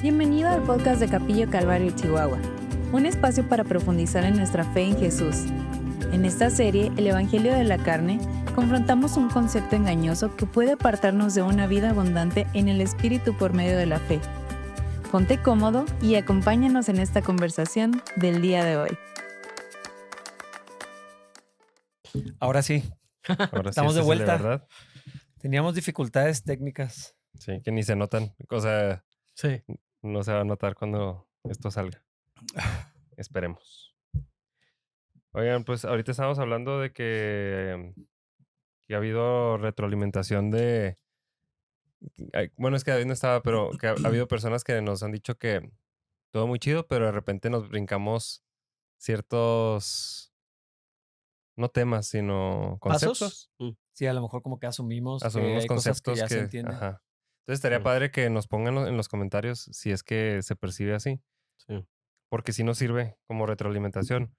Bienvenido al podcast de Capillo Calvario Chihuahua, un espacio para profundizar en nuestra fe en Jesús. En esta serie, El Evangelio de la Carne, confrontamos un concepto engañoso que puede apartarnos de una vida abundante en el Espíritu por medio de la fe. Ponte cómodo y acompáñanos en esta conversación del día de hoy. Ahora sí, Ahora estamos sí, de vuelta. ¿verdad? Teníamos dificultades técnicas. Sí, que ni se notan. O sea, Sí. no se va a notar cuando esto salga. Esperemos. Oigan, pues ahorita estamos hablando de que ha habido retroalimentación de... Bueno, es que David no estaba, pero que ha habido personas que nos han dicho que todo muy chido, pero de repente nos brincamos ciertos... No temas, sino conceptos. ¿Pasos? Sí, a lo mejor como que asumimos que Asumimos hay cosas que conceptos ya se entienden. Ajá. Entonces estaría padre que nos pongan en los comentarios si es que se percibe así. Sí. Porque sí nos sirve como retroalimentación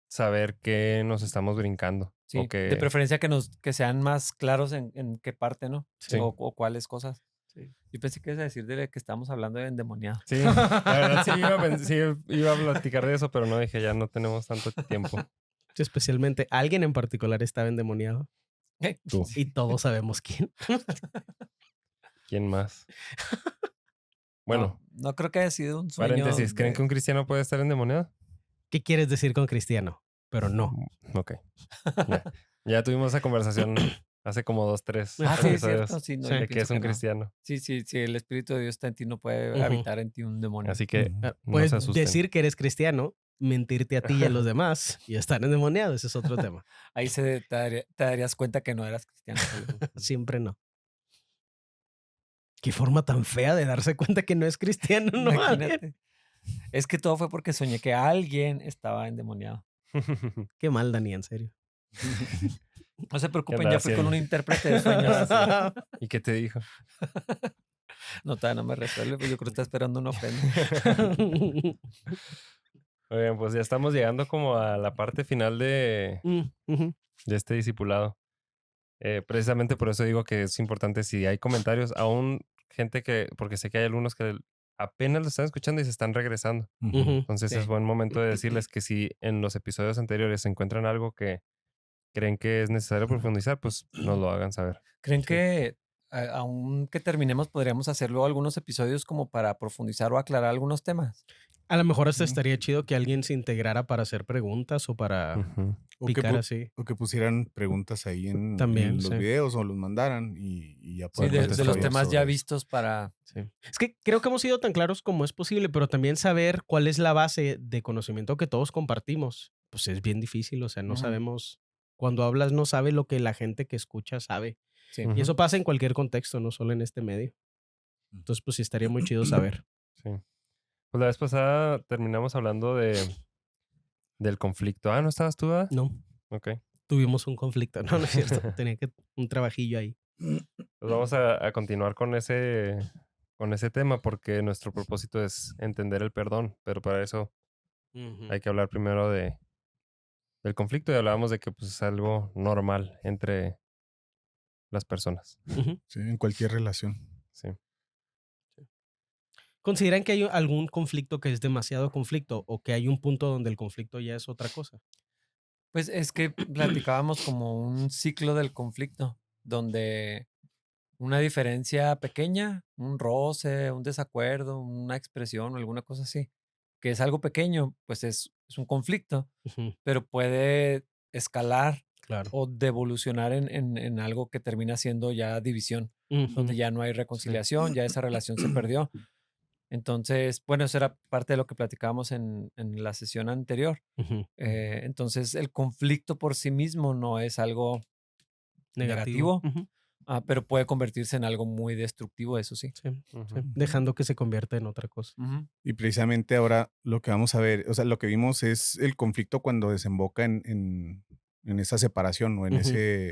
saber qué nos estamos brincando. Sí, O que... de preferencia que sean más claros en qué parte, ¿no? Sí. O cuáles cosas. Sí. Yo pensé que ibas a decir de que estamos hablando de endemoniado. Sí, la verdad sí iba a platicar de eso, pero no dije, ya no tenemos tanto tiempo. Sí, especialmente alguien en particular estaba endemoniado Tú. y todos sabemos quién. ¿Quién más? Bueno, No creo que haya sido un sueño. paréntesis, ¿creen que un cristiano puede estar endemoniado? ¿Qué quieres decir con cristiano? Pero no. Ok. Ya tuvimos esa conversación hace como 2, 3 Ah, sí, es episodios cierto. Sí, no, Sí. yo de que pienso es un no. cristiano. Sí, el Espíritu de Dios está en ti, no puede Ujú. habitar en ti un demonio. Así que Ah, no puedes se asusten. decir que eres cristiano, mentirte a ti y a los demás y estar endemoniado. Ese es otro tema. Ahí te darías cuenta que no eras cristiano. Siempre no. Qué forma tan fea de darse cuenta que no es cristiano, ¿no? Imagínate. Es que todo fue porque soñé que alguien estaba endemoniado. Qué mal, Dani, en serio. No se preocupen, andaba ya fui con haciendo? un intérprete de sueños. ¿Y qué te dijo? No, todavía no me resuelve, pues yo creo que está esperando una ofrenda. Oigan, pues ya estamos llegando como a la parte final de Ujú. este discipulado. Precisamente por eso digo que es importante si hay comentarios, aún gente que, porque sé que hay algunos que apenas lo están escuchando y se están regresando. Ujú. Entonces Sí. es buen momento de decirles que si en los episodios anteriores se encuentran algo que creen que es necesario profundizar, pues nos lo hagan saber. ¿Creen que aún que terminemos podríamos hacer luego algunos episodios como para profundizar o aclarar algunos temas? A lo mejor hasta estaría chido que alguien se integrara para hacer preguntas o para Ujú. picar así. O que pusieran preguntas ahí en También, los sí. videos o los mandaran y ya Sí, poder de contestar los ya temas sobre ya eso. vistos para... Sí. Es que creo que hemos sido tan claros como es posible, pero también saber cuál es la base de conocimiento que todos compartimos. Pues es bien difícil, o sea, no Ujú. sabemos. Cuando hablas, no sabe lo que la gente que escucha sabe. Sí. Ujú. Y eso pasa en cualquier contexto, no solo en este medio. Entonces, pues sí estaría muy chido saber. Sí. Pues la vez pasada terminamos hablando del conflicto. Ah, ¿no estabas tú, ah? No, Ok. tuvimos un conflicto. No, no es cierto. Tenía que un trabajillo ahí. Pues vamos a continuar con ese tema porque nuestro propósito es entender el perdón, pero para eso hay que hablar primero del conflicto y hablábamos de que pues, es algo normal entre las personas. Ujú. Sí, en cualquier relación. Sí. ¿Consideran que hay algún conflicto que es demasiado conflicto o que hay un punto donde el conflicto ya es otra cosa? Pues es que platicábamos como un ciclo del conflicto, donde una diferencia pequeña, un roce, un desacuerdo, una expresión o alguna cosa así, que es algo pequeño, pues es un conflicto, Ujú. pero puede escalar Claro. o devolucionar en algo que termina siendo ya división, donde Ujú. ya no hay reconciliación, ya esa relación se perdió. Entonces, bueno, eso era parte de lo que platicábamos en la sesión anterior. Ujú. Entonces, el conflicto por sí mismo no es algo negativo, Ujú. pero puede convertirse en algo muy destructivo, eso sí. Sí, sí. Ujú. Dejando que se convierta en otra cosa. Ujú. Y precisamente ahora lo que vamos a ver, o sea, lo que vimos es el conflicto cuando desemboca en esa separación o en Ujú. ese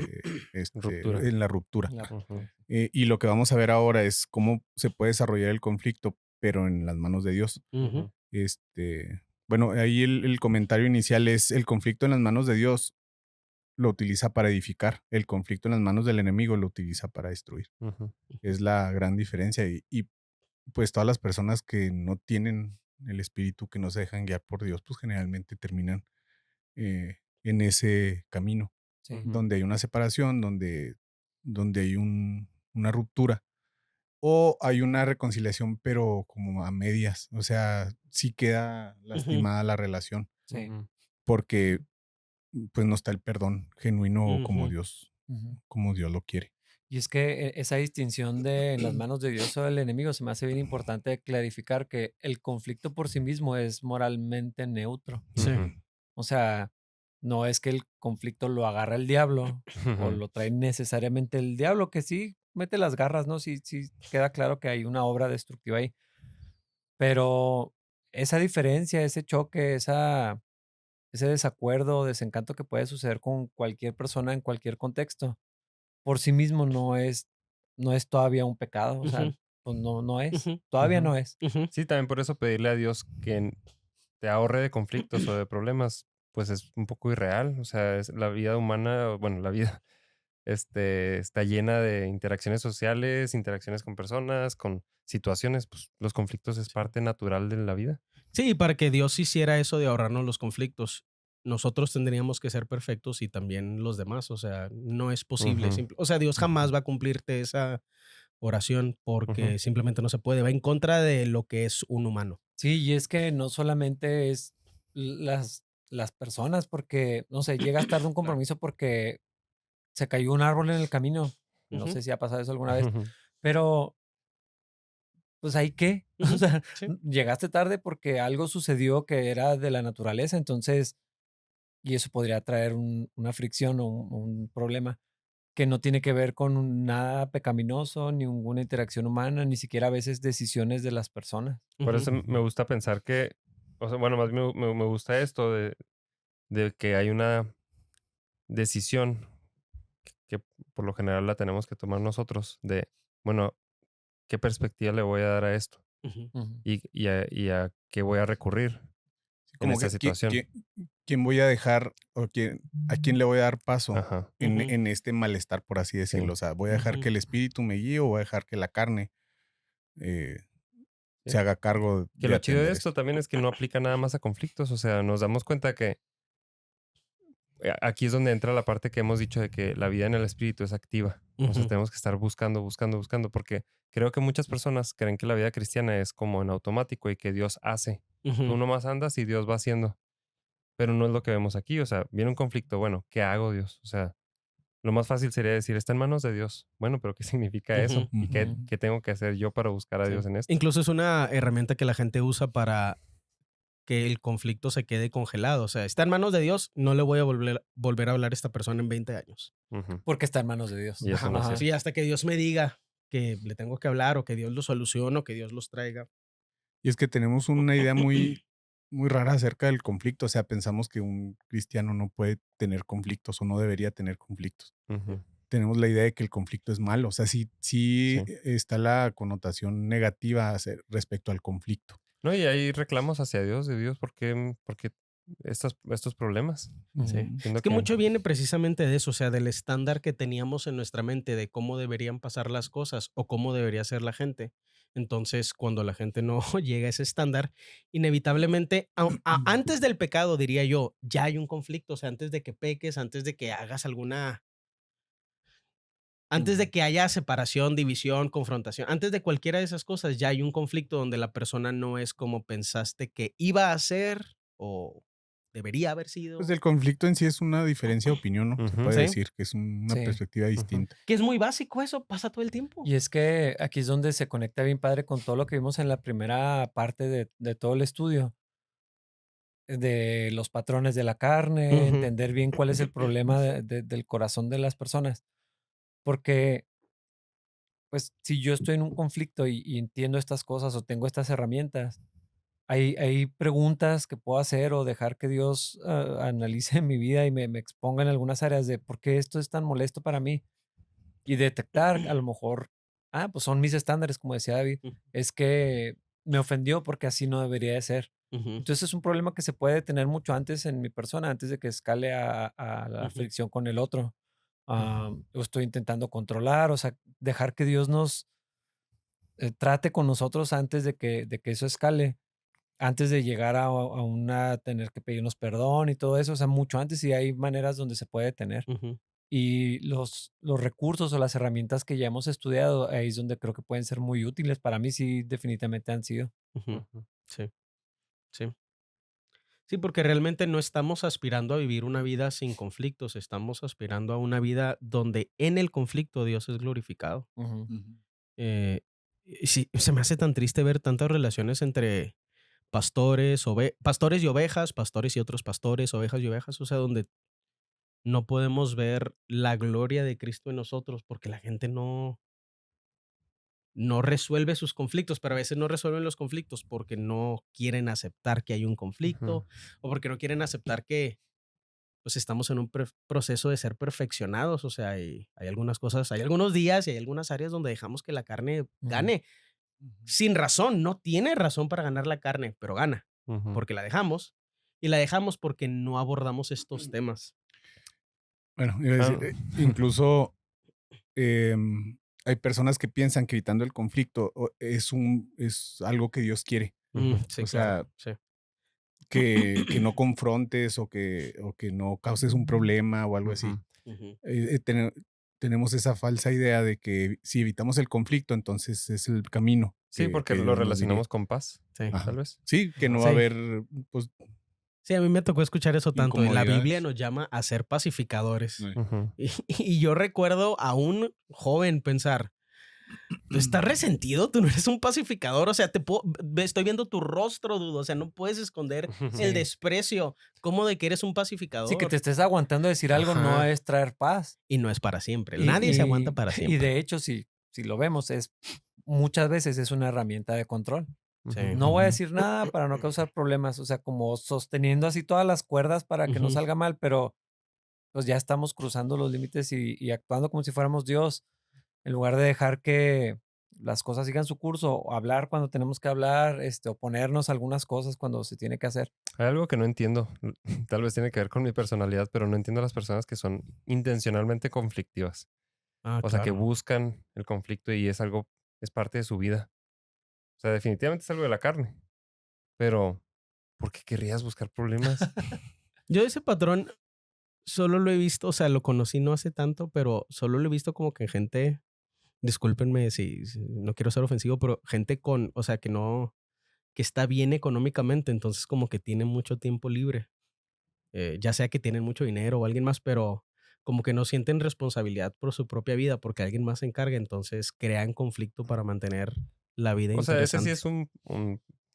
Ruptura. en la ruptura. La Ujú. ruptura. Y lo que vamos a ver ahora es cómo se puede desarrollar el conflicto, pero en las manos de Dios. Ujú. Bueno, ahí el comentario inicial es el conflicto en las manos de Dios lo utiliza para edificar, el conflicto en las manos del enemigo lo utiliza para destruir. Ujú. Es la gran diferencia y pues todas las personas que no tienen el espíritu, que no se dejan guiar por Dios, pues generalmente terminan en ese camino, Sí. Ujú. donde hay una separación, donde hay una ruptura o hay una reconciliación, pero como a medias. O sea, sí queda Ujú. lastimada la relación Sí. Ujú. porque pues no está el perdón genuino Ujú. Ujú. como Dios lo quiere. Y es que esa distinción de en las manos de Dios o del enemigo se me hace bien importante clarificar que el conflicto por sí mismo es moralmente neutro. Sí. Ujú. O sea, no es que el conflicto lo agarra el diablo o Ujú. lo trae necesariamente el diablo, que sí mete las garras, ¿no? Sí, sí queda claro que hay una obra destructiva ahí. Pero esa diferencia, ese choque, ese desacuerdo o desencanto que puede suceder con cualquier persona en cualquier contexto, por sí mismo no es todavía un pecado, o sea, Ujú. pues no es, Ujú. todavía Ujú. no es. Ujú. Sí, también por eso pedirle a Dios que te ahorre de conflictos o de problemas, pues es un poco irreal. O sea, la vida humana, bueno, la vida está llena de interacciones sociales, interacciones con personas, con situaciones. Pues los conflictos es parte natural de la vida. Sí, para que Dios hiciera eso de ahorrarnos los conflictos, nosotros tendríamos que ser perfectos y también los demás. O sea, no es posible. Ujú. O sea, Dios jamás Ujú. va a cumplirte esa oración Ujú. porque simplemente no se puede. Va en contra de lo que es un humano. Sí, y es que no solamente es las personas, porque, no sé, llegas tarde a un compromiso porque se cayó un árbol en el camino. No Ujú. sé si ha pasado eso alguna vez, Ujú. pero pues ahí qué. O Ujú. sea, Sí. llegaste tarde porque algo sucedió que era de la naturaleza, entonces, y eso podría traer una fricción o un problema que no tiene que ver con nada pecaminoso, ni ninguna interacción humana, ni siquiera a veces decisiones de las personas. Por Ujú. eso me gusta pensar que, o sea, bueno, más bien me gusta esto de que hay una decisión que por lo general la tenemos que tomar nosotros de, bueno, ¿qué perspectiva le voy a dar a esto? Ujú. Ujú. Y a qué voy a recurrir Sí, en como esa que situación. quién voy a dejar o a quién le voy a dar paso Ajá, Ujú. en este malestar, por así sí, decirlo. O sea, voy a dejar Ujú. que el espíritu me guíe o voy a dejar que la carne eh, sí. se haga cargo Que de lo chido de atender esto esto. también es que no aplica nada más a conflictos, o sea, nos damos cuenta que aquí es donde entra la parte que hemos dicho de que la vida en el espíritu es activa. O sea, Ujú. tenemos que estar buscando, buscando, buscando, porque creo que muchas personas creen que la vida cristiana es como en automático y que Dios hace. Tú Ujú. nomás andas y Dios va haciendo, pero no es lo que vemos aquí. O sea, viene un conflicto, bueno, ¿qué hago, Dios? O sea, lo más fácil sería decir, está en manos de Dios. Bueno, pero ¿qué significa Ujú. eso? ¿Y qué, Ujú. Ujú. qué tengo que hacer yo para buscar a Sí. Dios en esto? Incluso es una herramienta que la gente usa para que el conflicto se quede congelado. O sea, está en manos de Dios, no le voy a volver a hablar a esta persona en 20 años. Ujú. Porque está en manos de Dios. Y eso Ajá. no es Ajá. Sí, cierto. hasta que Dios me diga que le tengo que hablar o que Dios lo solucione o que Dios los traiga. Y es que tenemos una idea muy rara acerca del conflicto. O sea, pensamos que un cristiano no puede tener conflictos o no debería tener conflictos. Ujú. Tenemos la idea de que el conflicto es malo. O sea, sí Sí. está la connotación negativa respecto al conflicto. No, y hay reclamos hacia Dios, de Dios, ¿por qué estos problemas? Sí. Ujú. Es Siendo que que mucho viene precisamente de eso, o sea, del estándar que teníamos en nuestra mente de cómo deberían pasar las cosas o cómo debería ser la gente. Entonces, cuando la gente no llega a ese estándar, inevitablemente, antes del pecado, diría yo, ya hay un conflicto, o sea, antes de que peques, antes de que hagas antes de que haya separación, división, confrontación, antes de cualquiera de esas cosas, ya hay un conflicto donde la persona no es como pensaste que iba a ser o debería haber Pues sido. el conflicto en sí es una diferencia de opinión, ¿no? Se ujú, puede Sí. decir que es una Sí. perspectiva ujú, distinta. Que es muy básico eso, pasa todo el tiempo. Y es que aquí es donde se conecta bien padre con todo lo que vimos en la primera parte de todo el estudio, de los patrones de la carne, Ujú. entender bien cuál es el problema del corazón de las personas. Porque, pues, si yo estoy en un conflicto y entiendo estas cosas o tengo estas herramientas, hay preguntas que puedo hacer o dejar que Dios analice mi vida y me exponga en algunas áreas de por qué esto es tan molesto para mí. Y detectar a lo mejor, pues son mis estándares, como decía David, es que me ofendió porque así no debería de ser. Ujú, Entonces es un problema que se puede tener mucho antes en mi persona, antes de que escale a la ujú, fricción con el otro. ujú. Lo estoy intentando controlar, o sea, dejar que Dios trate con nosotros antes de que eso escale, antes de llegar a una tener que pedirnos perdón y todo eso, o sea, mucho antes, y hay maneras donde se puede detener. Ujú, Y los recursos o las herramientas que ya hemos estudiado, ahí es donde creo que pueden ser muy útiles. Para mí sí, definitivamente han sido. ujú. Ujú. Sí, sí. Sí, porque realmente no estamos aspirando a vivir una vida sin conflictos, estamos aspirando a una vida donde en el conflicto Dios es glorificado. Ujú. Ujú. Y sí, se me hace tan triste ver tantas relaciones entre pastores y ovejas, pastores y otros pastores, ovejas y ovejas, o sea, donde no podemos ver la gloria de Cristo en nosotros porque la gente no resuelve sus conflictos, pero a veces no resuelven los conflictos porque no quieren aceptar que hay un Ujú. conflicto o porque no quieren aceptar que pues estamos en un proceso de ser perfeccionados, o sea, hay algunas cosas, hay algunos días y hay algunas áreas donde dejamos que la carne Ujú. gane Ujú. sin razón, no tiene razón para ganar la carne, pero gana, Ujú. porque la dejamos y la dejamos porque no abordamos estos temas. Bueno, iba a Ah, decir, incluso hay personas que piensan que evitando el conflicto es algo que Dios quiere. ujú. Sí, O claro, sea, sí. que no confrontes o que no causes un problema o algo así. Ujú. Ujú, Tenemos esa falsa idea de que si evitamos el conflicto, entonces es el camino Sí, que, porque que lo Dios nos diría. relacionamos con paz, sí. tal Ajá. vez. Sí, que no va a Sí. haber pues, Sí, a mí me tocó escuchar eso tanto. Y la Biblia incomodidades. nos llama a ser pacificadores. Sí. Ujú. Y yo recuerdo a un joven pensar, tú estás resentido, tú no eres un pacificador, o sea, estoy viendo tu rostro, dudo, o sea, no puedes esconder el Sí. desprecio, como de que eres un Sí, que pacificador. te estés aguantando decir algo no Ajá. es traer paz. Y no es para siempre, Y, nadie se aguanta y, para y siempre. de hecho, si lo vemos, muchas veces es una herramienta de control. Sí. Ujú. No voy a Ujú. decir nada para no causar problemas, o sea, como sosteniendo así todas las cuerdas para que no Ujú, salga mal, pero pues ya estamos cruzando los límites y actuando como si fuéramos Dios, en lugar de dejar que las cosas sigan su curso, o hablar cuando tenemos que hablar, oponernos a algunas cosas cuando se tiene que hacer. Hay algo que no entiendo. Tal vez tiene que ver con mi personalidad, pero no entiendo a las personas que son intencionalmente conflictivas. Ah, O sea, que claro. buscan el conflicto y es parte de su vida. O sea, definitivamente es algo de la carne. Pero, ¿por qué querrías buscar problemas? Yo ese patrón solo lo he visto, o sea, lo conocí no hace tanto, pero solo lo he visto como que en gente, discúlpenme si no quiero ser ofensivo, pero gente o sea, que está bien económicamente, entonces como que tiene mucho tiempo libre, ya sea que tienen mucho dinero o alguien más, pero como que no sienten responsabilidad por su propia vida porque alguien más se encarga, entonces crean conflicto para mantener la vida O sea, ese sí interesante. es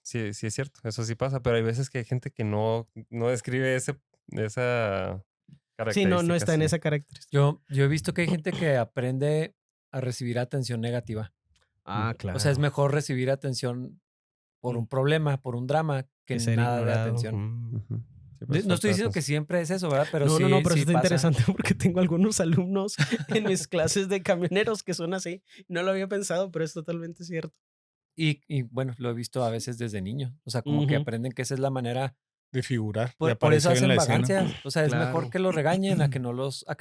sí, sí es cierto, eso sí pasa, pero hay veces que hay gente que no describe esa Sí, no característica está en así. esa característica. Yo he visto que hay gente que aprende a recibir atención negativa. Ah, O sea, es claro. mejor recibir atención por Mm, un problema, por un drama, que que ser nada de ignorado. atención. Ujú. Sí, pues No falta estoy de diciendo que atención. siempre es eso, ¿verdad? Pero No, no, no, sí, pero eso sí está pasa. interesante porque tengo algunos alumnos en mis clases de camioneros que son así. No lo había pensado, pero es totalmente cierto. Y bueno, lo he visto a veces desde niño. O sea, como que Ujú, aprenden que esa es la manera. De figurar, de Por eso aparecer en hacen la escena. vagancias. O sea, es mejor claro. que los regañen a que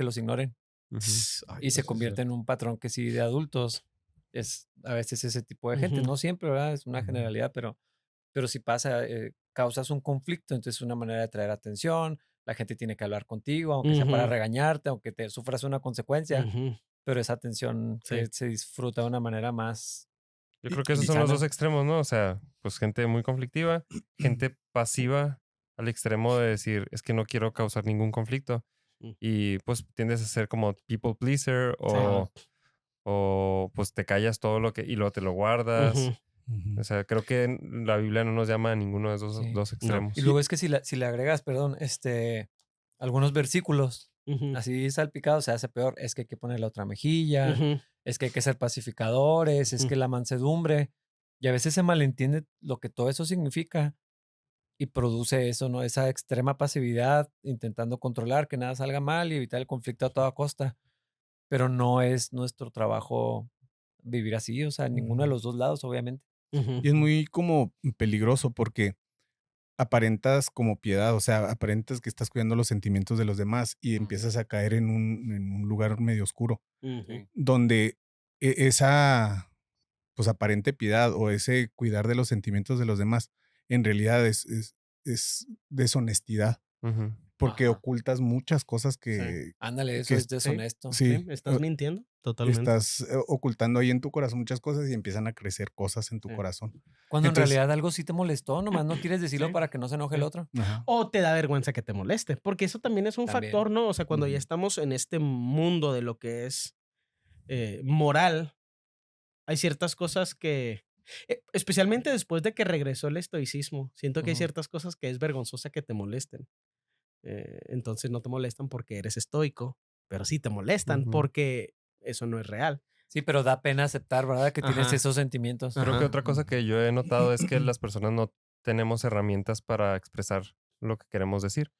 los ignoren. Ujú. Ay, Y se Dios. Sí, es convierte en cierto. un patrón que sí de adultos es a veces ese tipo de gente. Ujú, No siempre, ¿verdad? Es una Ujú. generalidad, pero si pasa, causas un conflicto, entonces es una manera de atraer atención. La gente tiene que hablar contigo, aunque sea para ujú, regañarte, aunque te sufras una consecuencia, ujú. pero esa atención Sí. se disfruta de una manera más Yo Y, creo que esos y- son los dos sana. extremos, ¿no? O sea, pues gente muy conflictiva, gente pasiva al extremo de decir, es que no quiero causar ningún conflicto. Mm, Y pues tiendes a ser como people pleaser sí. o pues te callas todo lo que y luego te lo guardas. Ujú, Ujú. O sea, creo que la Biblia no nos llama a ninguno de esos Sí. dos no. Y extremos. luego es que si le agregas, perdón, algunos versículos Ujú, así salpicados, se hace peor. Es que hay que poner la otra mejilla, ujú, es que hay que ser pacificadores, es ujú, que la mansedumbre. Y a veces se malentiende lo que todo eso significa y produce eso, ¿no? Esa extrema pasividad, intentando controlar que nada salga mal y evitar el conflicto a toda costa. Pero no es nuestro trabajo vivir así, o sea, ninguno de Ujú. los dos lados, obviamente. ujú, Y es muy como peligroso porque aparentas como piedad, o sea, aparentas que estás cuidando los sentimientos de los demás y Mm, empiezas a caer en un lugar medio oscuro, ujú, sí. donde esa pues aparente piedad o ese cuidar de los sentimientos de los demás, en realidad es deshonestidad, Ujú. porque Ajá. ocultas muchas cosas Sí. que, Ándale, eso que es deshonesto. sí, Estás mintiendo totalmente. estás ocultando ahí en tu corazón muchas cosas y empiezan a crecer cosas en tu Sí. corazón. Cuando en Entonces, realidad algo sí te molestó, nomás no quieres decirlo Sí. para que no se enoje el Sí. otro. ajá, O te da vergüenza que te moleste, porque eso también es un También. factor, ¿no? O sea, cuando ya ujú, estamos en este mundo de lo que es moral, hay ciertas cosas que, especialmente después de que regresó el estoicismo, siento que hay Ujú. ciertas cosas que es vergonzosa que te molesten. Entonces no te molestan porque eres estoico, pero sí te molestan Ujú. porque eso no es real. Sí, pero da pena aceptar, ¿verdad? Que tienes Ajá. esos sentimientos. Creo que Ajá. otra cosa que yo he notado es que las personas no tenemos herramientas para expresar lo que queremos decir.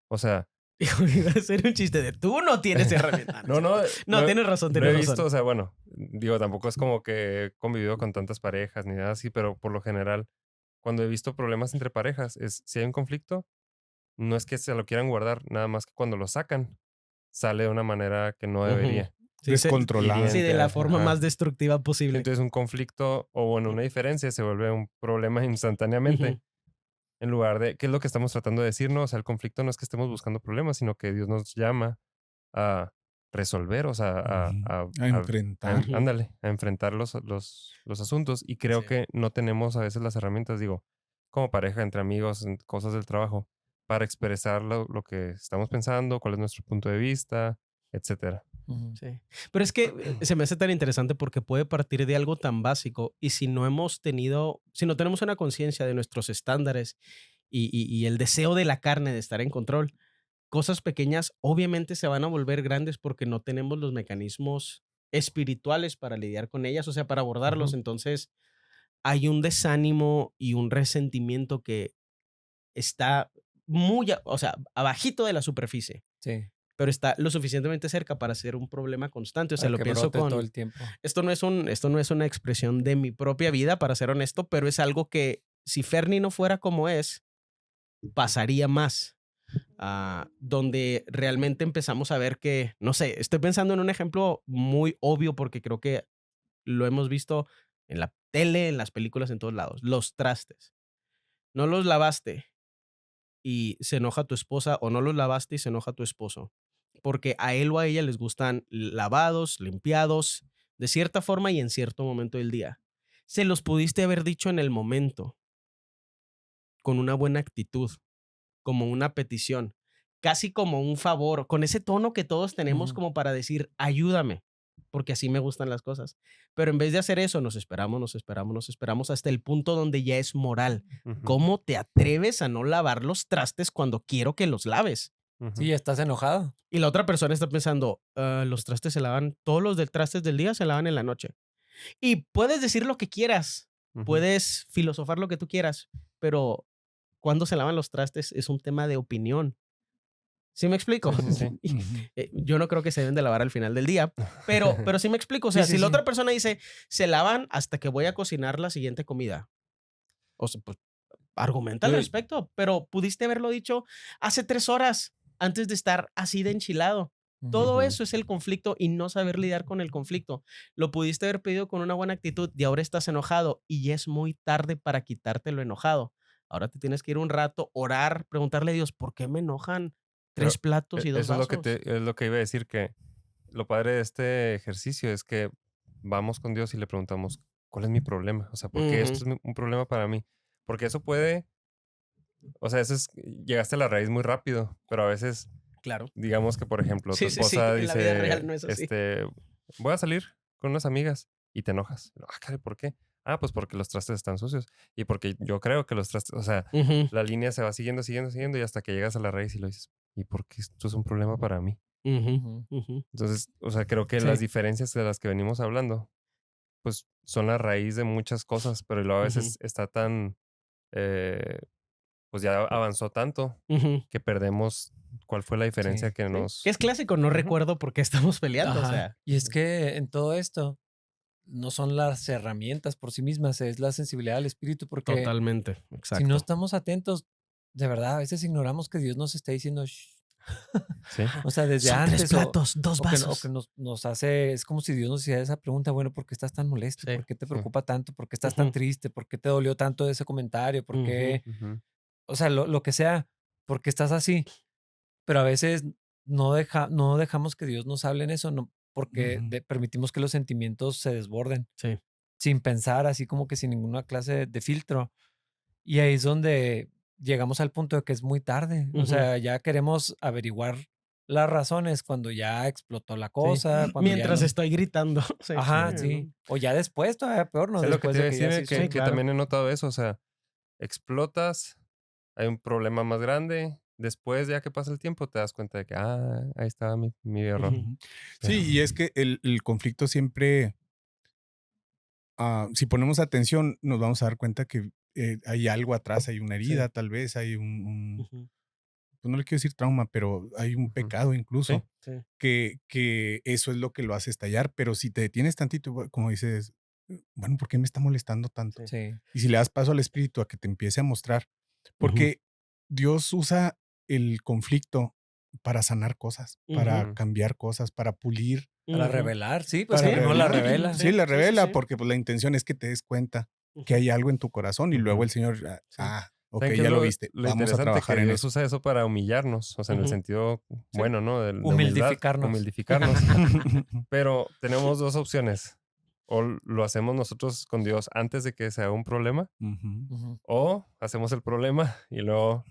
O sea, Iba a ser un chiste de tú no tienes herramienta. no, no, No, tienes razón, lo tienes he visto, razón. o sea, bueno, digo, tampoco es como que he convivido con tantas parejas ni nada así, pero por lo general, cuando he visto problemas entre parejas, es si hay un conflicto, no es que se lo quieran guardar, nada más que cuando lo sacan, sale de una manera que no Ujú. debería. Sí, descontrolada. sí, de la forma Ajá. más destructiva posible. Entonces un conflicto o bueno, una diferencia se vuelve un problema instantáneamente. Ujú. En lugar de, ¿qué es lo que estamos tratando de decirnos? O sea, el conflicto no es que estemos buscando problemas, sino que Dios nos llama a resolver, o sea, Ujú, a a- enfrentar. Ujú. ándale, a enfrentar los asuntos. Y creo Sí. que no tenemos a veces las herramientas, digo, como pareja, entre amigos, en cosas del trabajo, para expresar lo que estamos pensando, cuál es nuestro punto de vista, etcétera. Ujú. Sí. Pero es que se me hace tan interesante porque puede partir de algo tan básico y si no hemos tenido, si no tenemos una conciencia de nuestros estándares y el deseo de la carne de estar en control, cosas pequeñas obviamente se van a volver grandes porque no tenemos los mecanismos espirituales para lidiar con ellas, o sea, para abordarlos. Ujú. Entonces hay un desánimo y un resentimiento que está muy, o sea, abajito de la superficie, Sí, pero está lo suficientemente cerca para ser un problema constante. O sea, para lo que pienso brote todo con, el tiempo. esto no es una expresión de mi propia vida, para ser honesto, pero es algo que si Fernie no fuera como es, pasaría más. Donde realmente empezamos a ver que, no sé, estoy pensando en un ejemplo muy obvio porque creo que lo hemos visto en la tele, en las películas, en todos lados. Los trastes. No los lavaste y se enoja tu esposa o no los lavaste y se enoja tu esposo. Porque a él o a ella les gustan lavados, limpiados, de cierta forma y en cierto momento del día. Se los pudiste haber dicho en el momento, con una buena actitud, como una petición, casi como un favor, con ese tono que todos tenemos Ujú. como para decir, ayúdame, porque así me gustan las cosas. Pero en vez de hacer eso, nos esperamos, nos esperamos, nos esperamos hasta el punto donde ya es moral. Ujú. ¿Cómo te atreves a no lavar los trastes cuando quiero que los laves? Ujú. Sí, estás enojado. Y la otra persona está pensando, los trastes se lavan, todos los del trastes del día se lavan en la noche. Y puedes decir lo que quieras, Ujú. puedes filosofar lo que tú quieras, pero cuando se lavan los trastes es un tema de opinión. ¿Sí me explico? Sí, sí, sí. Y, Ujú. yo no creo que se deben de lavar al final del día, pero sí me explico. O Sí, sea, sí, si la sí. otra persona dice, se lavan hasta que voy a cocinar la siguiente comida. O sea, pues argumenta al Yo- respecto, pero pudiste haberlo dicho hace 3 horas antes de estar así de enchilado. Todo Ujú. eso es el conflicto y no saber lidiar con el conflicto. Lo pudiste haber pedido con una buena actitud y ahora estás enojado y ya es muy tarde para quitarte lo enojado. Ahora te tienes que ir un rato, orar, preguntarle a Dios, ¿por qué me enojan Pero 3 platos y 2 eso vasos? es lo que iba a decir, que lo padre de este ejercicio es que vamos con Dios y le preguntamos, ¿cuál es mi problema? O sea, ¿por qué esto Ujú, es un problema para mí? Porque eso puede, o sea, eso es, llegaste a la raíz muy rápido, pero a veces, claro. digamos que, por ejemplo, tu Sí, sí, sí. esposa En la vida dice, real no es así. voy a salir con unas amigas y te enojas. Ah, caray, ¿por qué? Ah, pues porque los trastes están sucios y porque yo creo que los trastes, o sea, Ujú, la línea se va siguiendo, siguiendo, siguiendo y hasta que llegas a la raíz y lo dices, ¿y por qué esto es un problema para mí? ujú, Ujú. ujú. Entonces, o sea, creo que las Sí. diferencias de las que venimos hablando, pues son la raíz de muchas cosas, pero luego a Ujú, veces está tan, eh, pues ya avanzó tanto ujú. que perdemos cuál fue la diferencia Sí. que Sí. Que nos... es clásico, no Ujú. recuerdo por qué estamos peleando, o Ajá. sea. Y es que en todo esto no son las herramientas por sí mismas, es la sensibilidad del espíritu, porque Totalmente, si no exacto. estamos atentos, de verdad, a veces ignoramos que Dios nos está diciendo, "Shh", Sí. O sea, desde Son antes 3 platos, 2 o vasos. que nos hace, es como si Dios nos hiciera esa pregunta, bueno, ¿por qué estás tan molesto? Sí. ¿Por qué te Sí. preocupa tanto? ¿Por qué estás tan Ujú, triste? ¿Por qué te dolió tanto ese comentario? ¿Por ujú, qué? Ujú. O sea, lo que sea, ¿por qué estás así? Pero a veces no dejamos que Dios nos hable en eso, no, porque Ujú. permitimos que los sentimientos se desborden sí. sin pensar, así como que sin ninguna clase de filtro. Y ahí es donde llegamos al punto de que es muy tarde. O Ujú, sea, ya queremos averiguar las razones cuando ya explotó la sí. cosa, cuando ya Mientras no. estoy gritando. Sí, Ajá, ¿no? sí. O ya después, todavía peor, ¿no? Sí, lo que Después te iba de a que ya decir se es hizo Sí, que un. claro. también he notado eso, o sea, explotas, hay un problema más grande, después ya que pasa el tiempo te das cuenta de que, ahí estaba mi error. Ujú, Ujú. Pero Sí, y es que el conflicto siempre, si ponemos atención, nos vamos a dar cuenta que hay algo atrás, hay una sí. herida, tal vez, hay Ujú, pues no le quiero decir trauma, pero hay un ujú. pecado Sí, incluso, sí. que eso es lo que lo hace estallar, pero si te detienes tantito, como dices, bueno, ¿por qué me está molestando tanto? Sí. Sí. Y si le das paso al espíritu a que te empiece a mostrar, Ujú, porque Dios usa el conflicto para sanar cosas, para ujú, ujú. cambiar cosas, para pulir, Para ujú. revelar, sí, pues para Sí, uno la revelar. revela. Sí, sí, la sí, sí, revela sí. porque pues la intención es que te des cuenta que Ujú, hay algo en tu corazón y luego Ujú. el Señor, sí. ok, ¿Saben qué es ya lo viste, lo vamos a interesante? trabajar Que en Dios eso. usa eso para humillarnos, o sea, en el Ujú, sentido sí. bueno, ¿no? De humildad, Humildificarnos. humildificarnos. Pero tenemos dos opciones. O lo hacemos nosotros con Dios antes de que se haga un problema, Ujú. Ujú. o hacemos el problema y luego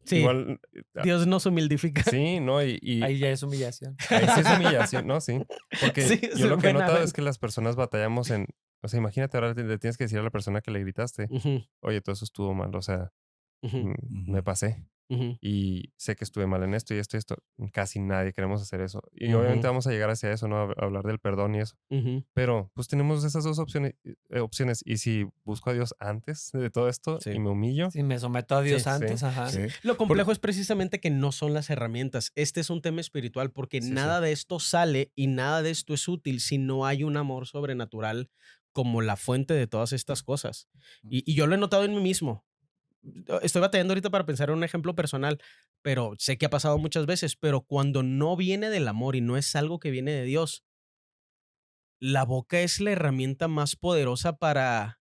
Sí, igual, Dios nos humildifica. sí, ¿no? Y Ahí ya es humillación. ahí sí es humillación, ¿no? Sí. Sí, Porque yo se lo que he buena, notado es buena. que las personas batallamos en, o sea, imagínate ahora le tienes que decir a la persona que le gritaste, Ujú, oye, todo eso estuvo mal, o sea, ujú, me Ujú. pasé. ujú, Y sé que estuve mal en esto y esto y esto. Casi nadie queremos hacer eso. Y obviamente ujú, vamos a llegar hacia eso, ¿no? A hablar del perdón y eso. ujú. Pero pues tenemos esas dos opciones. Y si busco a Dios antes de todo esto y Sí, me humillo, Si me someto a Dios sí, sí, antes, ajá. Sí. Lo Por- complejo es precisamente que no son las herramientas. Este es un tema espiritual porque sí, sí. nada de esto sale y nada de esto es útil si no hay un amor sobrenatural como la fuente de todas estas cosas. Y yo lo he notado en mí mismo. Estoy batallando ahorita para pensar en un ejemplo personal, pero sé que ha pasado muchas veces, pero cuando no viene del amor y no es algo que viene de Dios, la boca es la herramienta más poderosa para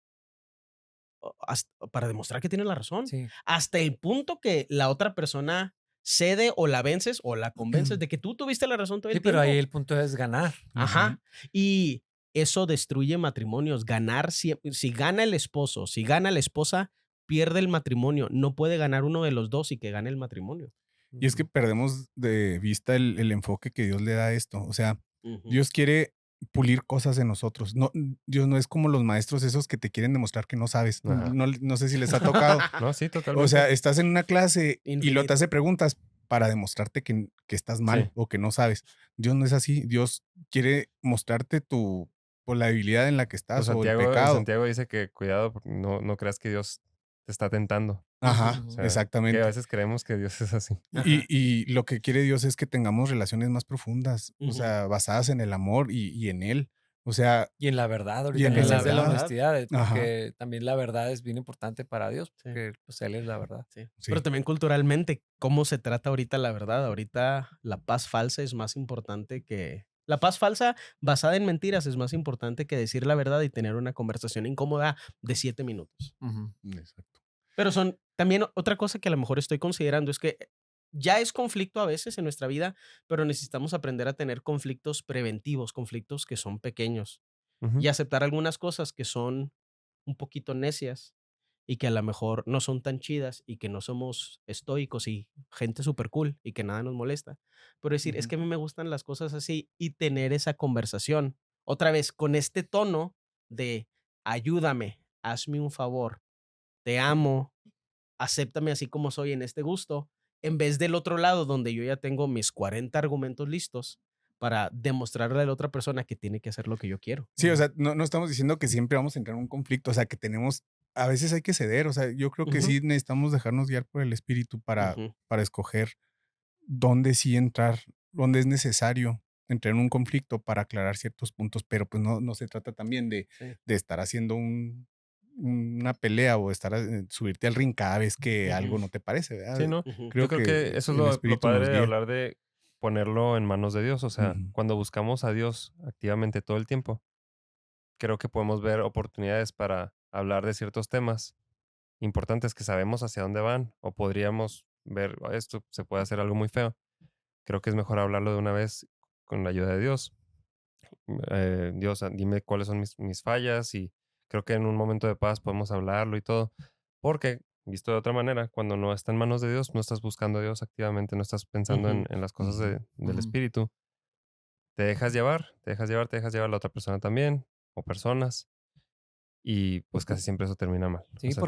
demostrar que tiene la razón. Sí. Hasta el punto que la otra persona cede o la vences o la convences de que tú tuviste la razón todo Sí, el pero ahí tiempo. el punto es ganar. Ujú. Ajá. Y eso destruye matrimonios. Ganar, si gana el esposo, si gana la esposa, pierde el matrimonio. No puede ganar uno de los dos y que gane el matrimonio. Y es que Ujú. perdemos de vista el enfoque que Dios le da a esto. O sea, Ujú. Dios quiere pulir cosas en nosotros. No, Dios no es como los maestros esos que te quieren demostrar que no sabes. Ajá. No sé si les ha tocado. No, sí, O sea, totalmente. estás en una clase y lo te Infinito. hace preguntas para demostrarte que estás mal Sí. o que no sabes. Dios no es así. Dios quiere mostrarte por la debilidad en la que Pues estás o el Santiago, en pecado. Santiago dice que cuidado, no creas que Dios te está tentando. Ujú. Ajá, O Ujú. sea, que a exactamente. veces creemos que Dios es así. Ajá. Y lo que quiere Dios es que tengamos relaciones más profundas, o Ujú. sea, basadas en el amor y en Él. O sea, Y en la verdad, y ahorita en que la En la decías de la verdad. verdad. honestidad, Ajá, porque también la verdad es bien importante para Dios, Sí. porque pues Él es la verdad. Sí. Pero sí. también culturalmente, ¿cómo se trata ahorita la verdad? Ahorita la paz falsa es más importante que... La paz falsa basada en mentiras es más importante que decir la verdad y tener una conversación incómoda de 7 minutos. Ujú. Exacto. Pero son también otra cosa que a lo mejor estoy considerando es que ya es conflicto a veces en nuestra vida, pero necesitamos aprender a tener conflictos preventivos, conflictos que son pequeños Ujú. y aceptar algunas cosas que son un poquito necias y que a lo mejor no son tan chidas y que no somos estoicos y gente súper cool y que nada nos molesta. Pero decir, es Ujú. que a mí me gustan las cosas así y tener esa conversación otra vez con este tono de ayúdame, hazme un favor, te amo, acéptame así como soy en este gusto, en vez del otro lado donde yo ya tengo mis 40 argumentos listos para demostrarle a la otra persona que tiene que hacer lo que yo quiero. Sí, o Ujú. sea, no estamos diciendo que siempre vamos a entrar en un conflicto, o sea, que tenemos, a veces hay que ceder, o sea, yo creo que Ujú, sí necesitamos dejarnos guiar por el espíritu ujú, para escoger dónde sí entrar, dónde es necesario entrar en un conflicto para aclarar ciertos puntos, pero pues no se trata también sí. de estar haciendo una pelea o subirte al ring cada vez que algo Ujú, no te parece, ¿verdad? Sí, ¿no? ujú, Creo Yo creo que que eso es el lo espíritu padre nos de guía. hablar de ponerlo en manos de Dios. O sea, Ujú, cuando buscamos a Dios activamente todo el tiempo, creo que podemos ver oportunidades para hablar de ciertos temas importantes que sabemos hacia dónde van o podríamos ver: "Oh, esto se puede hacer algo muy feo". Creo que es mejor hablarlo de una vez con la ayuda de Dios. Dios, dime cuáles son mis fallas y creo que en un momento de paz podemos hablarlo y todo. Porque, visto de otra manera, cuando no está en manos de Dios, no estás buscando a Dios activamente, no estás pensando ujú, en las cosas ujú. del Ujú. Espíritu. Te dejas llevar, te dejas llevar, te dejas llevar la otra persona también o personas y pues casi siempre eso termina mal. O Sí, sea,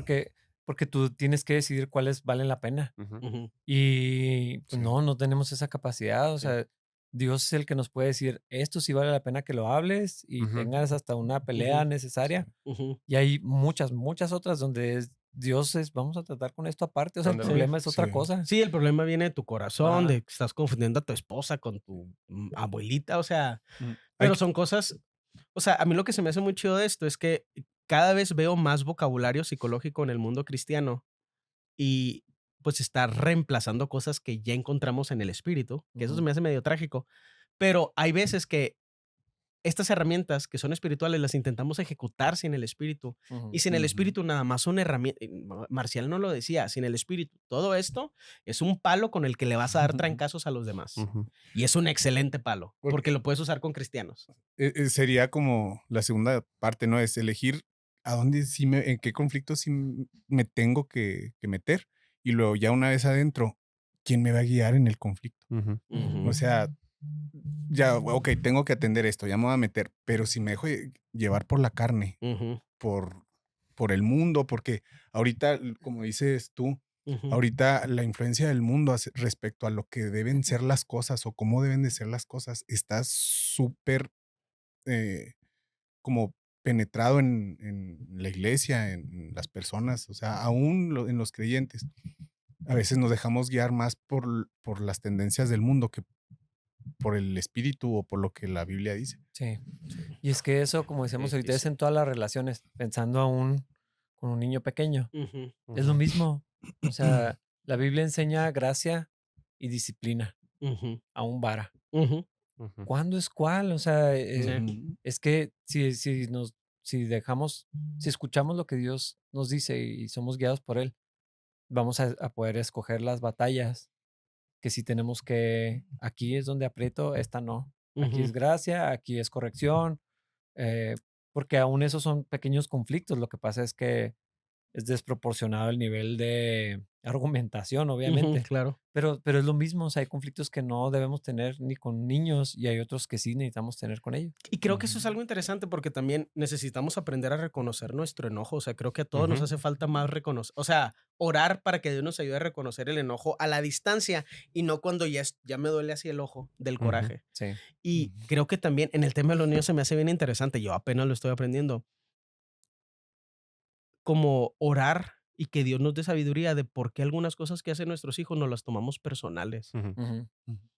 porque tú tienes que decidir cuáles valen la pena. ujú, ujú, Y pues Sí, no tenemos esa capacidad. O sí, sea, Dios es el que nos puede decir, esto sí vale la pena que lo hables y ujú, tengas hasta una pelea ujú, sí. necesaria. ujú, Y hay muchas otras donde Dios es, vamos a tratar con esto aparte. O sea, el ¿dónde no? sí. problema es otra Sí. cosa. Sí, el problema viene de tu corazón, Ajá. de que estás confundiendo a tu esposa con tu abuelita, o sea, Hay pero que- son cosas, o sea, a mí lo que se me hace muy chido de esto es que cada vez veo más vocabulario psicológico en el mundo cristiano y pues está reemplazando cosas que ya encontramos en el espíritu, que eso se Ujú, me hace medio trágico, pero hay veces que estas herramientas que son espirituales las intentamos ejecutar sin el espíritu. Y ujú. sin el Ujú, espíritu nada más son herramientas. Marcial no lo decía, sin el espíritu. Todo esto es un palo con el que le vas a dar trancazos a los demás. Ujú, Y es un excelente palo, porque Porque lo puedes usar con cristianos. sería como la segunda parte, ¿no? Es elegir en qué conflicto me tengo que meter. Y luego ya una vez adentro, ¿quién me va a guiar en el conflicto? ujú, O Ujú, sea, ya, ok, tengo que atender esto, ya me voy a meter, pero si me dejo llevar por la carne, ujú, por, por el mundo, porque ahorita, como dices tú, ujú, ahorita la influencia del mundo respecto a lo que deben ser las cosas o cómo deben de ser las cosas está súper eh, como penetrado en la iglesia, en las personas, o sea, aún en los creyentes. A veces nos dejamos guiar más por las tendencias del mundo que por el espíritu o por lo que la Biblia dice. Sí. sí, Y es que eso, como qué decíamos ahorita, es difícil. en todas las relaciones, pensando aún con un niño pequeño. Ujú, Es lo ujú, mismo. O sea, la Biblia enseña gracia y disciplina, ujú, aún vara. ujú, ujú. ¿Cuándo es cuál? O sea, sí, Ujú, es que si dejamos, si escuchamos lo que Dios nos dice y somos guiados por Él, vamos a poder escoger las batallas que si tenemos que, aquí es donde aprieto, esta no. Aquí ujú, es gracia, aquí es corrección, porque aún esos son pequeños conflictos. Lo que pasa es que es desproporcionado el nivel de argumentación, ujú, obviamente. claro. Pero es lo mismo, o sea, hay conflictos que no debemos tener ni con niños y hay otros que sí necesitamos tener con ellos. Y creo que eso es ujú. algo interesante porque también necesitamos aprender a reconocer nuestro enojo. O sea, creo que a todos nos Ujú, hace falta más reconocer, o sea, orar para que Dios nos ayude a reconocer el enojo a la distancia y no cuando ya me duele así el ojo del ujú, coraje. Sí. Y Ujú. creo que también en el tema de los niños se me hace bien interesante. Yo apenas lo estoy aprendiendo, como orar y que Dios nos dé sabiduría de por qué algunas cosas que hacen nuestros hijos nos las tomamos personales. ujú, Ujú,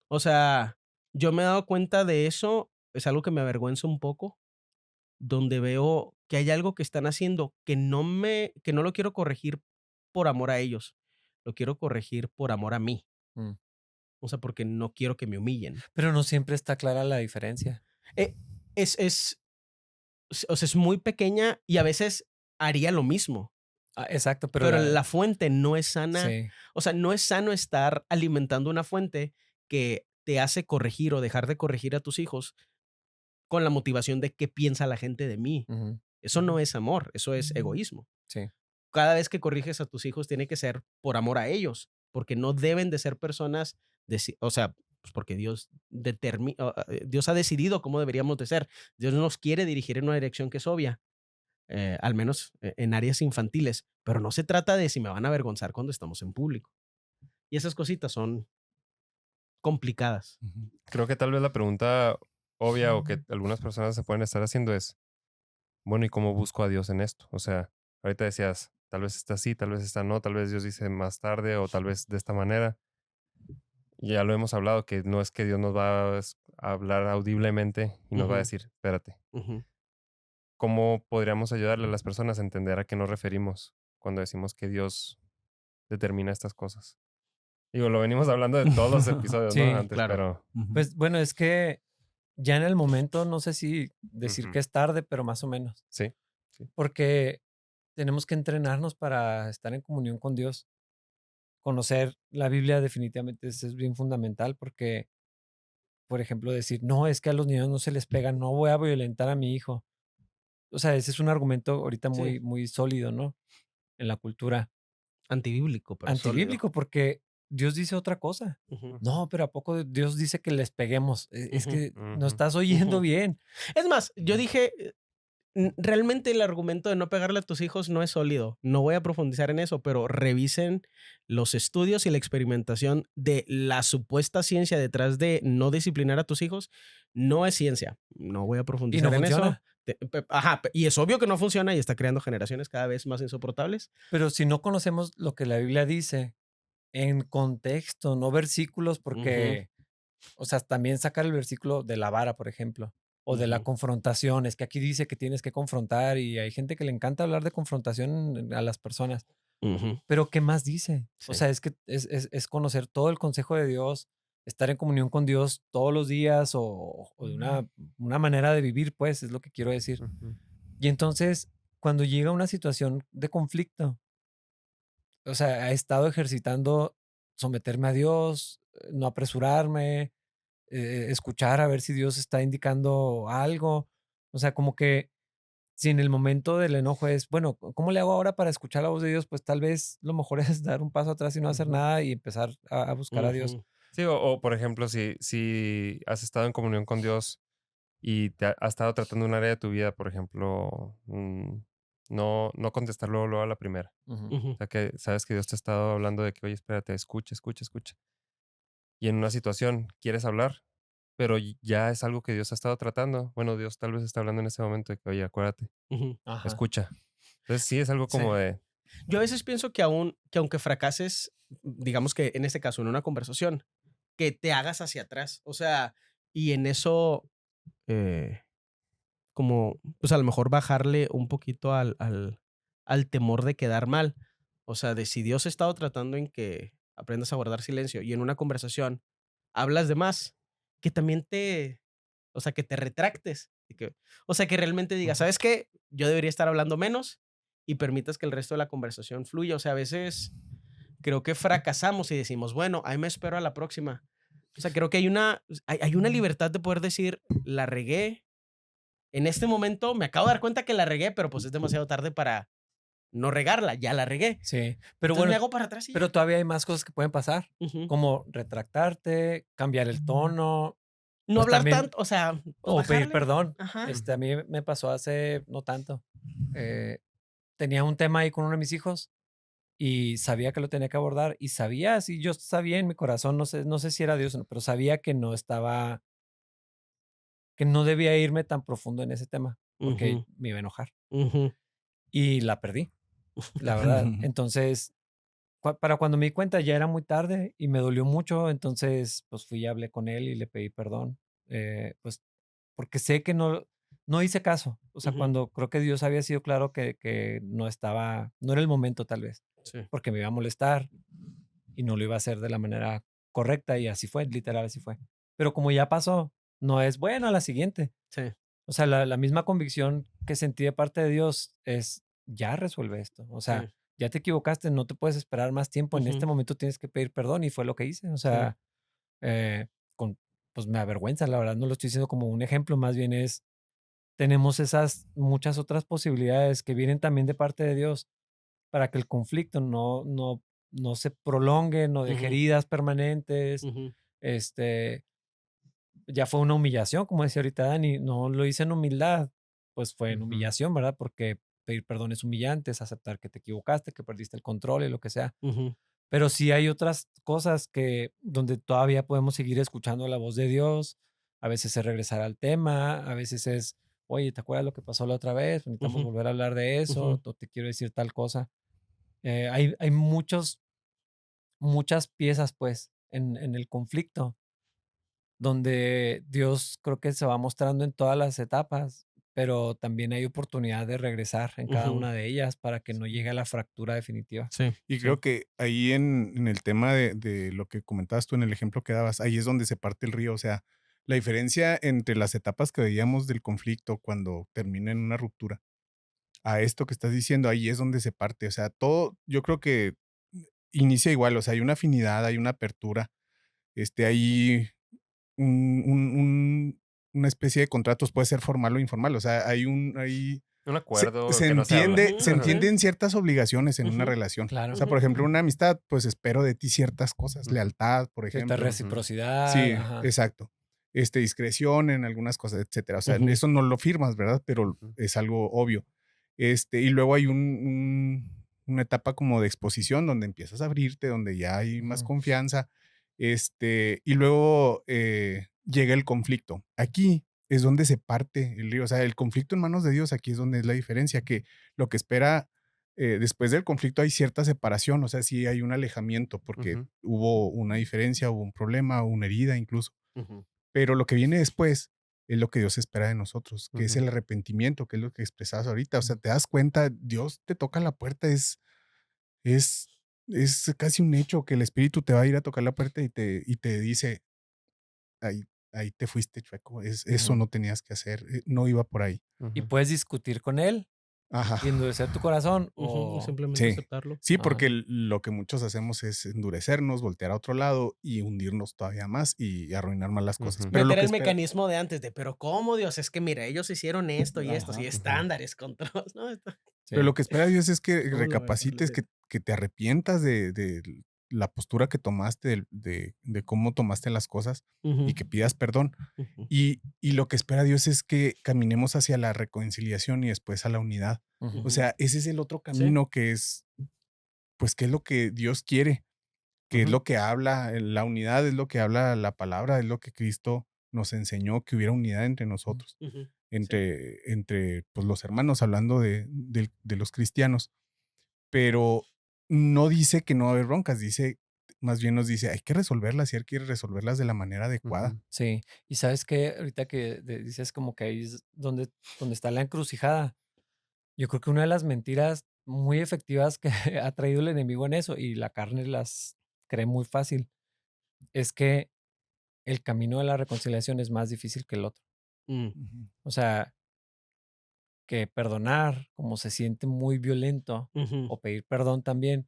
O sea, yo me he dado cuenta de eso, es algo que me avergüenza un poco donde veo que hay algo que están haciendo que no lo quiero corregir por amor a ellos, lo quiero corregir por amor a mí, mm. o sea, porque no quiero que me humillen. Pero no siempre está clara la diferencia. Eh, es, o sea, es muy pequeña y a veces haría lo mismo, Ah, exacto, pero pero la fuente no es sana, sí. o sea, no es sano estar alimentando una fuente que te hace corregir o dejar de corregir a tus hijos con la motivación de qué piensa la gente de mí. Ujú, Eso no es amor, eso es egoísmo. sí. Cada vez que corriges a tus hijos tiene que ser por amor a ellos, porque no deben de ser personas, o sea, pues porque Dios ha decidido cómo deberíamos de ser. Dios nos quiere dirigir en una dirección que es obvia, al menos en áreas infantiles, pero no se trata de si me van a avergonzar cuando estamos en público. Y esas cositas son complicadas. Ujú. Creo que tal vez la pregunta obvia o que algunas personas se pueden estar haciendo es, bueno, ¿y cómo busco a Dios en esto? O sea, ahorita decías, tal vez está así, tal vez está no, tal vez Dios dice más tarde o tal vez de esta manera. Y ya lo hemos hablado, que no es que Dios nos va a hablar audiblemente y nos va a Ujú, decir, espérate. ujú, ¿cómo podríamos ayudarle a las personas a entender a qué nos referimos cuando decimos que Dios determina estas cosas? Digo, lo venimos hablando de todos los episodios, ¿no? Sí, Antes, claro. pero... Ujú. pues bueno, es que ya en el momento, no sé si decir Ujú. que es tarde, pero más o menos, Sí, sí. porque tenemos que entrenarnos para estar en comunión con Dios. Conocer la Biblia definitivamente es bien fundamental porque, por ejemplo, decir, no, es que a los niños no se les pega, no voy a violentar a mi hijo. O sea, ese es un argumento ahorita Sí. muy sólido, ¿no? En la cultura Antibíblico, pero sólido. antibíblico, porque Dios dice otra cosa. Ujú, No, pero ¿a poco Dios dice que les peguemos? Es ujú, que no Ujú. estás oyendo ujú. bien. Es más, yo Ujú. dije, realmente el argumento de no pegarle a tus hijos no es sólido. No voy a profundizar en eso, pero revisen los estudios y la experimentación de la supuesta ciencia detrás de no disciplinar a tus hijos. No es ciencia. No voy a Y no profundizar en eso. funciona. Ajá, y es obvio que no funciona y está creando generaciones cada vez más insoportables. Pero si no conocemos lo que la Biblia dice en contexto, no versículos, Ujú, porque, o sea, también sacar el versículo de la vara, por ejemplo, o de la ujú, confrontación. Es que aquí dice que tienes que confrontar y hay gente que le encanta hablar de confrontación a las personas. ujú. Pero ¿qué más dice? O Sí. sea, es que es conocer todo el consejo de Dios, estar en comunión con Dios todos los días o de una manera de vivir, pues, es lo que quiero decir. Ujú. Y entonces, cuando llega una situación de conflicto, o sea, he estado ejercitando someterme a Dios, no apresurarme, escuchar a ver si Dios está indicando algo. O sea, como que si en el momento del enojo es, bueno, ¿cómo le hago ahora para escuchar la voz de Dios? Pues tal vez lo mejor es dar un paso atrás y no hacer Ujú, nada y empezar a buscar a Dios. Ujú. Sí, o, por ejemplo, si has estado en comunión con Dios y te ha estado tratando un área de tu vida, por ejemplo, no contestar luego a la primera. Ujú. O ujú, sea, que sabes que Dios te ha estado hablando de que, oye, espérate, escucha, escucha, escucha. Y en una situación quieres hablar, pero ya es algo que Dios ha estado tratando. Bueno, Dios tal vez está hablando en ese momento de que, oye, acuérdate, ujú. Ajá. escucha. Entonces sí es algo Sí. como de... Yo a veces pienso que aunque fracases, digamos que en este caso en una conversación, que te hagas hacia atrás. O sea, y en eso, eh, como, pues a lo mejor bajarle un poquito al temor de quedar mal. O sea, de si Dios ha estado tratando en que aprendas a guardar silencio y en una conversación hablas de más, que también o sea, que te retractes. O sea, que realmente digas, Ujú. ¿sabes qué? Yo debería estar hablando menos y permitas que el resto de la conversación fluya. O sea, a veces creo que fracasamos y decimos, bueno, ahí me espero a la próxima. O sea, creo que hay una libertad de poder decir, la regué. En este momento me acabo de dar cuenta que la regué, pero pues es demasiado tarde para no regarla, ya la regué. Sí. Pero Entonces me bueno, hago para atrás y pero ya. todavía hay más cosas que pueden pasar, Ujú. como retractarte, cambiar el tono, No pues hablar también, tanto, o sea, pues o pedir bajarle. perdón. Ajá. A mí me pasó hace no tanto. Tenía un tema ahí con uno de mis hijos y sabía que lo tenía que abordar y sabía, sí, yo sabía en mi corazón, no sé si era Dios o no, pero sabía que no estaba, que no debía irme tan profundo en ese tema porque Ujú, me iba a enojar ujú, y la perdí, la verdad. Entonces, para cuando me di cuenta ya era muy tarde y me dolió mucho, entonces pues fui y hablé con él y le pedí perdón, pues porque sé que no hice caso, o sea, ujú. cuando creo que Dios había sido claro que no era el momento tal vez, Sí, porque me iba a molestar y no lo iba a hacer de la manera correcta y así fue, literal así fue. Pero como ya pasó, no es bueno a la siguiente. sí, O sea, la misma convicción que sentí de parte de Dios es, ya resuelve esto. O sea, sí. ya te equivocaste, no te puedes esperar más tiempo. En este Ujú, momento tienes que pedir perdón y fue lo que hice. O sí. sea, eh, con, pues me avergüenza, la verdad, no lo estoy diciendo como un ejemplo, más bien es, tenemos esas muchas otras posibilidades que vienen también de parte de Dios para que el conflicto no se prolongue, no deje Ujú, heridas permanentes. ujú, Este, ya fue una humillación, como decía ahorita Dani, no lo hice en humildad, pues fue en Ujú. humillación, ¿verdad? Porque pedir perdón es humillante, es aceptar que te equivocaste, que perdiste el control y lo que sea. ujú, Pero sí hay otras cosas que donde todavía podemos seguir escuchando la voz de Dios. A veces es regresar al tema, a veces es, oye, ¿te acuerdas lo que pasó la otra vez? Necesitamos ujú, volver a hablar de ujú, eso, o te quiero decir tal cosa. Hay muchas piezas, pues, en el conflicto donde Dios creo que se va mostrando en todas las etapas, pero también hay oportunidad de regresar en cada Ujú. una de ellas para que no llegue a la fractura definitiva. Sí. Y sí. creo que ahí en el tema de lo que comentabas tú en el ejemplo que dabas, ahí es donde se parte el río. O sea, la diferencia entre las etapas que veíamos del conflicto cuando termina en una ruptura a esto que estás diciendo, ahí es donde se parte. O sea, todo, yo creo que inicia igual. O sea, hay una afinidad, hay una apertura, hay una especie de contratos, puede ser formal o informal. O sea, hay Un se, acuerdo se que no se habla. entiende, se Ujú, Ajá. entienden ciertas obligaciones en una Ujú. relación. Claro. O sea, por Ujú, ejemplo, ujú. una amistad, pues espero de ti ciertas cosas, Ujú. lealtad, por Cierta ejemplo. reciprocidad, Sí, ajá. exacto. Discreción en algunas cosas, etcétera. O sea, Ujú. eso no lo firmas, ¿verdad? Pero Ujú. es algo obvio. Y luego hay una etapa como de exposición donde empiezas a abrirte, donde ya hay más Ujú. confianza. Y luego llega el conflicto. Aquí es donde se parte el río. O sea, el conflicto en manos de Dios, aquí es donde es la diferencia, que lo que espera después del conflicto hay cierta separación. O sea, sí hay un alejamiento porque Ujú. hubo una diferencia, hubo un problema, una herida incluso. Ujú. Pero lo que viene después es lo que Dios espera de nosotros, que es Ujú. el arrepentimiento, que es lo que expresabas ahorita. O sea, te das cuenta, Dios te toca la puerta, es, es casi un hecho que el Espíritu te va a ir a tocar la puerta y te dice, ahí, ahí te fuiste, chueco, eso Ujú. no tenías que hacer, no iba por ahí. Y Ujú. puedes discutir con él Ajá. y endurecer tu corazón Ujú. O o... simplemente Sí, aceptarlo. sí, Ajá. porque lo que muchos hacemos es endurecernos, voltear a otro lado y hundirnos todavía más y arruinar más las cosas. Ujú. Pero lo Meter que el espera, mecanismo de antes de, pero ¿cómo, Dios? Es que mira, ellos hicieron esto y esto, Ajá. y Ujú. estándares, controles, ¿no? pero Sí. lo que espera Dios es que ¿Cómo lo ves? recapacites, que te arrepientas de la postura que tomaste, de cómo tomaste las cosas y Ujú, que pidas perdón. ujú. Y lo que espera Dios es que caminemos hacia la reconciliación y después a la unidad. Ujú. O sea, ese es el otro Sí. camino que es, pues, que es lo que Dios quiere, que es Ujú. lo que habla, la unidad es lo que habla la palabra, es lo que Cristo nos enseñó, que hubiera unidad entre nosotros, Ujú. Sí. entre pues, los hermanos, hablando de los cristianos. Pero no dice que no va a haber broncas, más bien nos dice, hay que resolverlas y hay que resolverlas de la manera adecuada. Ujú. Sí. Y sabes que ahorita que dices como que ahí es donde está la encrucijada. Yo creo que una de las mentiras muy efectivas que ha traído el enemigo en eso, y la carne las cree muy fácil, es que el camino de la reconciliación es más difícil que el otro. Mm, Ujú. O sea, que perdonar, como se siente muy violento, ujú. o pedir perdón también,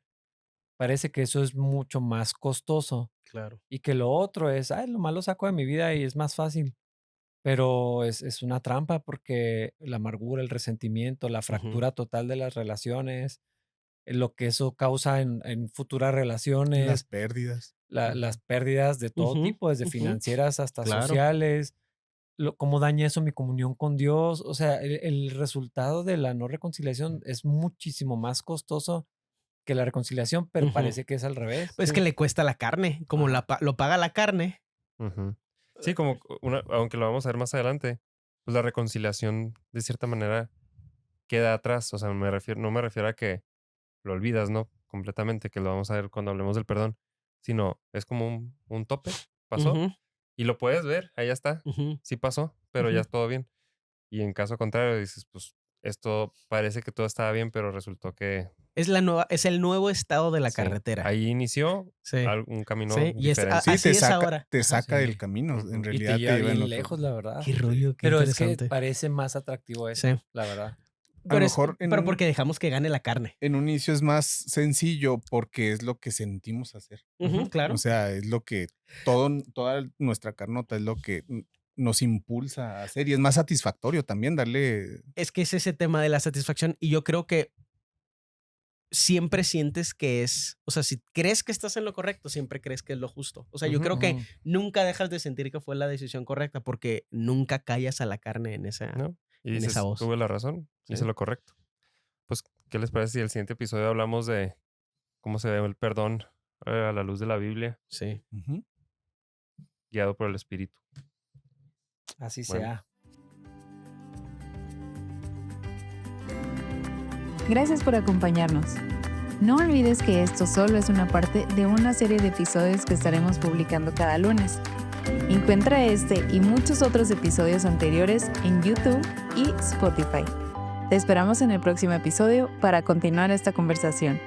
parece que eso es mucho más costoso Claro. y que lo otro es, ay, lo malo saco de mi vida y es más fácil. Pero es una trampa porque la amargura, el resentimiento, la Ujú, fractura total de las relaciones, lo que eso causa en futuras Las relaciones, pérdidas. las Ujú. pérdidas de todo ujú, tipo, desde ujú. financieras hasta Claro. sociales, cómo daña eso mi comunión con Dios. O sea, el resultado de la no reconciliación es muchísimo más costoso que la reconciliación, pero Ujú. parece que es al revés. Pues que Sí. le cuesta la carne, como Ajá. lo paga la carne. Ujú. Sí, como aunque lo vamos a ver más adelante, pues la reconciliación de cierta manera queda atrás. O sea, no me refiero a que lo olvidas, ¿no? Completamente, que lo vamos a ver cuando hablemos del perdón, sino es como un tope, pasó, Ujú, y lo puedes ver, ahí ya está, ujú, sí pasó, pero ya ujú. es todo bien. Y en caso contrario, dices, pues esto parece que todo estaba bien, pero resultó que Es el nuevo estado de la sí, carretera. ahí inició Sí, un camino sí, y diferente. Sí, así es ahora. te Ajá. saca del Sí. camino, en Ujú. Y te realidad te lleva lleva en bien otro. lejos, la verdad. Qué rollo, qué Pero es que interesante. parece más atractivo Sí. eso, la verdad. A lo Pero, mejor pero porque dejamos que gane la carne. en un inicio es más sencillo porque es lo que sentimos hacer. Ujú, Ujú. O claro. sea, es lo que toda nuestra carnota es lo que nos impulsa a hacer y es más satisfactorio también darle. Es que es ese tema de la satisfacción y yo creo que siempre sientes que o sea, si crees que estás en lo correcto, siempre crees que es lo justo. O sea, yo Ujú. creo que Ujú. nunca dejas de sentir que fue la decisión correcta porque nunca callas a la carne en esa, ¿No? Y en esa dices, voz. tuve la razón, hice Sí. lo correcto. Pues, ¿qué les parece si el siguiente episodio hablamos de cómo se ve el perdón a la luz de la Biblia, Sí. Ujú. guiado por el Espíritu? Así Bueno. sea. Gracias por acompañarnos. No olvides que esto solo es una parte de una serie de episodios que estaremos publicando cada lunes. Encuentra este y muchos otros episodios anteriores en YouTube y Spotify. Te esperamos en el próximo episodio para continuar esta conversación.